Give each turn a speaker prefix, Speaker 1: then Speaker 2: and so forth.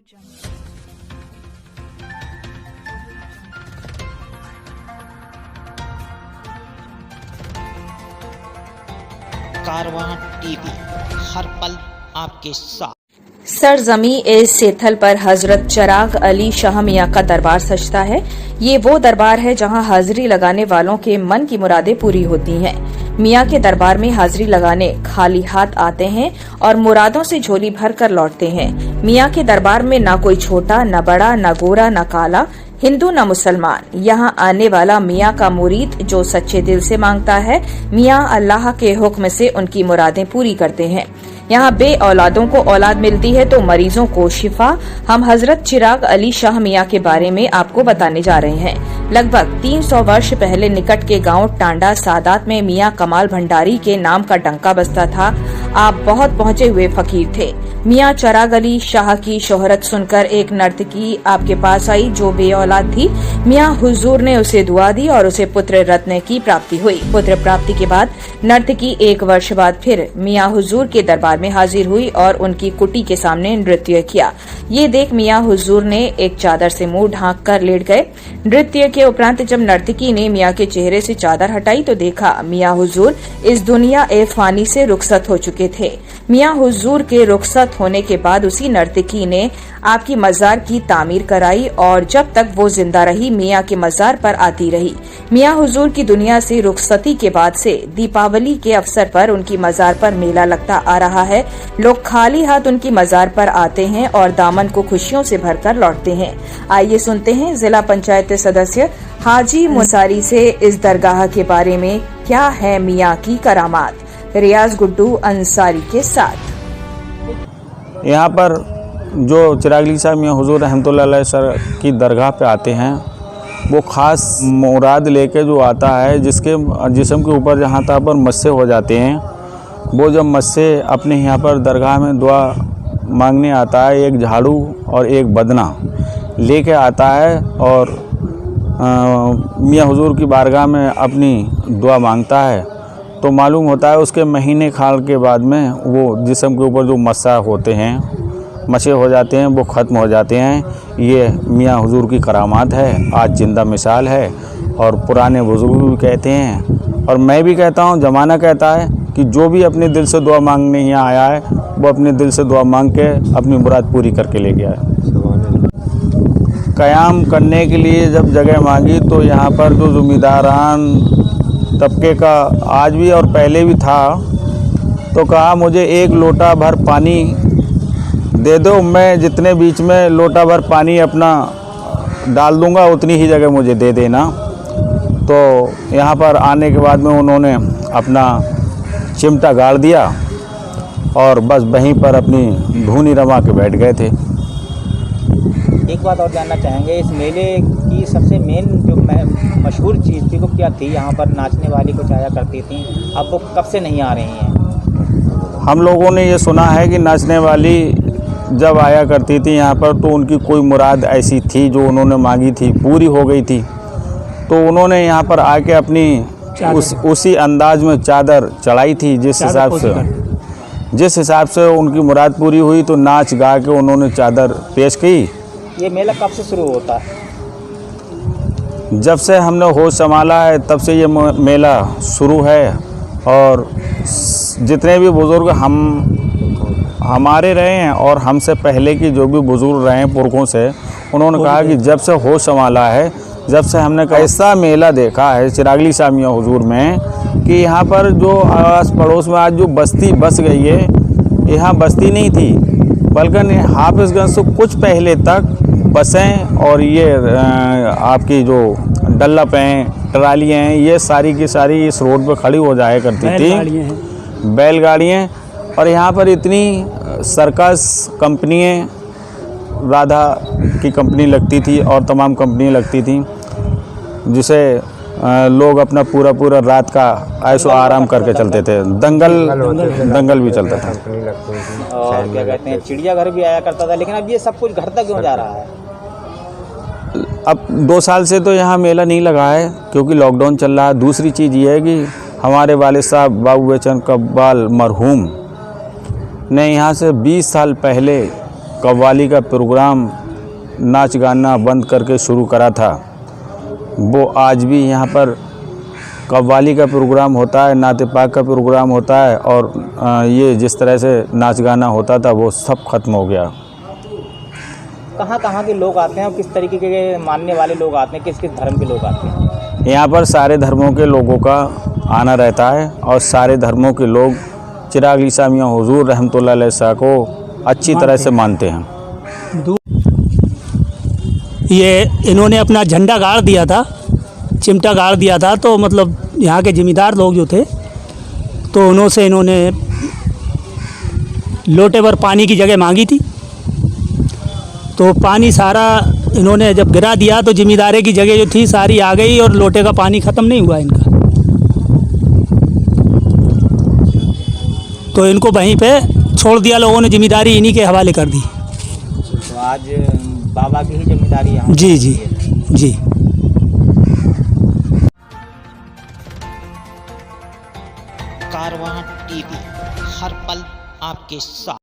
Speaker 1: कारवां TV, हर पल आपके साथ।
Speaker 2: सरजमी ए सेथल पर हजरत चिराग अली शाह मियां का दरबार सजता है। ये वो दरबार है जहां हाजिरी लगाने वालों के मन की मुरादें पूरी होती हैं। मियां के दरबार में हाजिरी लगाने खाली हाथ आते हैं और मुरादों से झोली भर कर लौटते हैं। मियां के दरबार में न कोई छोटा, न बड़ा, न गोरा, न काला, हिंदू न मुसलमान। यहाँ आने वाला मियां का मुरीद जो सच्चे दिल से मांगता है, मियां अल्लाह के हुक्म से उनकी मुरादें पूरी करते हैं। यहाँ बे औलादों को औलाद मिलती है तो मरीजों को शिफा। हम हजरत चिराग अली शाह मियां के बारे में आपको बताने जा रहे हैं। लगभग 300 वर्ष पहले निकट के गांव टांडा सादात में मियां कमाल भंडारी के नाम का डंका बजता था। आप बहुत पहुंचे हुए फकीर थे। मियां चिराग अली शाह की शोहरत सुनकर एक नर्तकी आपके पास आई जो बे औलाद थी। मियां हुजूर ने उसे दुआ दी और उसे पुत्र रत्न की प्राप्ति हुई। पुत्र प्राप्ति के बाद नर्तकी 1 वर्ष बाद फिर मियां हुजूर के दरबार में हाजिर हुई और उनकी कुटी के सामने नृत्य किया। ये देख मियां हुजूर ने एक चादर से मुंह ढांक कर लेट गए। नृत्य के उपरांत जब नर्तकी ने मियां के चेहरे से चादर हटाई तो देखा मियां हुजूर इस दुनिया ए फानी से रुखसत हो चुके थे। मियां हुजूर के रुखसत होने के बाद उसी नर्तकी ने आपकी मजार की तामीर कराई और जब तक वो जिंदा रही मियां के मजार पर आती रही। मियां हुजूर की दुनिया से रुखसती के बाद से दीपावली के अवसर पर उनकी मजार पर मेला लगता आ रहा है। लोग खाली हाथ उनकी मजार पर आते हैं और दामन को खुशियों से भरकर लौटते हैं। आइए सुनते हैं जिला पंचायत सदस्य हाजी मुसारी से इस दरगाह के बारे में क्या है मियां की करामात। रियाज गुड्डू अंसारी के साथ।
Speaker 3: यहाँ पर जो चिराग अली शाह मियां हुजूर रहमतुल्लाह अलैह सर की दरगाह पे आते हैं, वो ख़ास मुराद लेके जो आता है, जिसके जिस्म के ऊपर जहाँ तहाँ पर मस्से हो जाते हैं, वो जब मस्से अपने यहाँ पर दरगाह में दुआ मांगने आता है, एक झाड़ू और एक बदना लेके आता है और मियां हुजूर की बारगाह में अपनी दुआ मांगता है, तो मालूम होता है उसके महीने खाल के बाद में वो जिस्म के ऊपर जो मस्सा होते हैं, मसे हो जाते हैं, वो ख़त्म हो जाते हैं। ये मियां हुजूर की करामात है, आज जिंदा मिसाल है और पुराने बुजुर्ग भी कहते हैं और मैं भी कहता हूँ, ज़माना कहता है कि जो भी अपने दिल से दुआ मांगने यहाँ आया है वो अपने दिल से दुआ मांग के अपनी मुराद पूरी करके ले गया है। क़याम करने के लिए जब जगह मांगी तो यहाँ पर जो ज़मींदारान तबके का आज भी और पहले भी था, तो कहा मुझे 1 लोटा भर पानी दे दो, मैं जितने बीच में लोटा भर पानी अपना डाल दूंगा उतनी ही जगह मुझे दे देना। तो यहाँ पर आने के बाद में उन्होंने अपना चिमटा गाड़ दिया और बस वहीं पर अपनी धूनी रमा के बैठ गए थे।
Speaker 4: एक बात और जानना चाहेंगे, इस मेले की सबसे मेन जो मशहूर चीज़ थी वो क्या थी? यहाँ पर नाचने वाली कुछ आया करती थी, अब वो कब से नहीं आ रही हैं?
Speaker 3: हम लोगों ने ये सुना है कि नाचने वाली जब आया करती थी यहाँ पर तो उनकी कोई मुराद ऐसी थी जो उन्होंने मांगी थी, पूरी हो गई थी, तो उन्होंने यहाँ पर आके अपनी उसी अंदाज में चादर चढ़ाई थी। जिस हिसाब से उनकी मुराद पूरी हुई तो नाच गा के उन्होंने चादर पेश की।
Speaker 4: ये मेला कब से शुरू होता है?
Speaker 3: जब से हमने होश संभाला है तब से ये मेला शुरू है और जितने भी बुज़ुर्ग हमारे रहे हैं और हमसे पहले की जो भी बुज़ुर्ग रहे हैं पुरखों से, उन्होंने कहा कि जब से होश संभाला है, जब से हमने ऐसा मेला देखा है चिराग अली शाह मियां हुजूर में कि यहाँ पर जो आस पड़ोस में आज जो बस्ती बस गई है, यहाँ बस्ती नहीं थी बल्कि हाफिज़गंज से कुछ पहले तक बसें और ये आपकी जो डल्लप हैं, ट्रालियाँ हैं, ये सारी की सारी इस रोड पर खड़ी हो जाया करती थी, बैलगाड़ियाँ। और यहाँ पर इतनी सर्कस कंपनियाँ, राधा की कंपनी लगती थी और तमाम कंपनियाँ लगती थी, जिसे लोग अपना पूरा रात का ऐशो आराम करके चलते थे। दंगल भी चलता था
Speaker 4: और क्या कहते हैं, चिड़ियाघर भी आया करता था। लेकिन अब ये सब कुछ घटता क्यों जा रहा है?
Speaker 3: अब 2 साल से तो यहाँ मेला नहीं लगा है क्योंकि लॉकडाउन चल रहा है। दूसरी चीज़ ये है कि हमारे वालिद साहब बाबू बेचन कब्बाल मरहूम ने यहाँ से 20 साल पहले कव्वाली का प्रोग्राम नाच गाना बंद करके शुरू करा था, वो आज भी यहाँ पर कव्वाली का प्रोग्राम होता है, नाते पाक का प्रोग्राम होता है, और ये जिस तरह से नाच गाना होता था वो सब खत्म हो गया।
Speaker 4: कहाँ कहाँ के लोग आते हैं और किस तरीके के मानने वाले लोग आते हैं, किस किस धर्म के लोग आते हैं?
Speaker 3: यहाँ पर सारे धर्मों के लोगों का आना रहता है और सारे धर्मों के लोग चिराग अली शाह मियां हुजूर रहमतुल्लाह अलैह शाह को अच्छी तरह से मानते हैं।
Speaker 5: ये इन्होंने अपना झंडा गाड़ दिया था, चिमटा गाड़ दिया था, तो मतलब यहाँ के ज़िम्मेदार लोग जो थे तो उन्होंने इन्होंने लोटे भर पानी की जगह मांगी थी, तो पानी सारा इन्होंने जब गिरा दिया तो ज़िम्मेदारी की जगह जो थी सारी आ गई और लोटे का पानी ख़त्म नहीं हुआ इनका, तो इनको वहीं पे छोड़ दिया लोगों ने, ज़िम्मेदारी इन्हीं के हवाले कर दी।
Speaker 4: तो आज बाबा की ही जिम्मेदारी यहाँ
Speaker 5: जी जी जी।
Speaker 1: कारवां टीवी, हर पल आपके साथ।